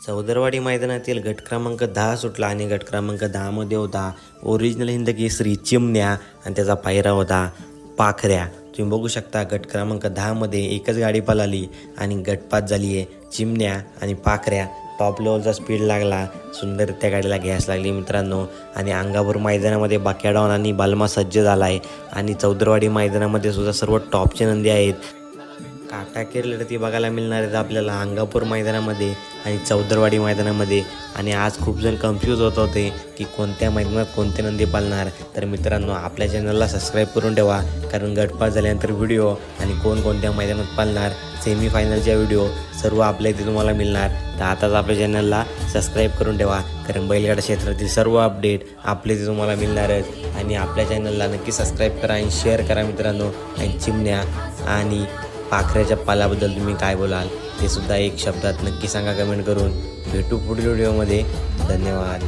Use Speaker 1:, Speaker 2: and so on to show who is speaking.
Speaker 1: चौदरवाडी मैदानातील गट क्रमांक 10 सुटला आणि गट क्रमांक 10 मध्ये होता ओरिजिनल हिंद केसरी चिमण्या आणि त्याचा पायरा होता पाखऱ्या। तुम्ही बघू शकता गट क्रमांक 10 मध्ये एकच गाडी पळाली आणि गटपात झाली आहे चिमण्या आणि पाखऱ्या। टॉप लेवलचा स्पीड लागला, सुंदर त्या गाडीला घ्यास लागली मित्रांनो। आणि अंगापूर मैदानामध्ये बाक्याडॉन आणि बालमा सज्ज झाला आहे आणि चौदरवाडी मैदानामध्ये सुद्धा सर्व टॉपचे नंदी आहेत। काटाकेर लढती बघायला मिळणार आहेत आपल्याला अंगापूर मैदानामध्ये आणि चौदरवाडी मैदानामध्ये। आणि आज खूप जण कन्फ्यूज होत होते की कोणत्या मैदानात कोणते नंदी पाळणार। तर मित्रांनो आपल्या चॅनलला सबस्क्राईब करून ठेवा, कारण गटपात झाल्यानंतर व्हिडिओ आणि कोणकोणत्या मैदानात पाळणार सेमीफायनलच्या व्हिडिओ सर्व आपल्या इथे तुम्हाला मिळणार। तर आताच आपल्या चॅनलला सबस्क्राईब करून ठेवा, कारण बैलगाडा क्षेत्रातील सर्व अपडेट आपल्या इथे तुम्हाला मिळणार आहेत। आणि आपल्या चॅनलला नक्की सबस्क्राईब करा आणि शेअर करा मित्रांनो। आणि चिमण्या आणि पाखऱ्याच्या पाल्याबद्दल तुम्ही काय बोलाल ते सुद्धा एक शब्दात नक्की सांगा कमेंट करून। भेटू पुढील व्हिडिओमध्ये। धन्यवाद।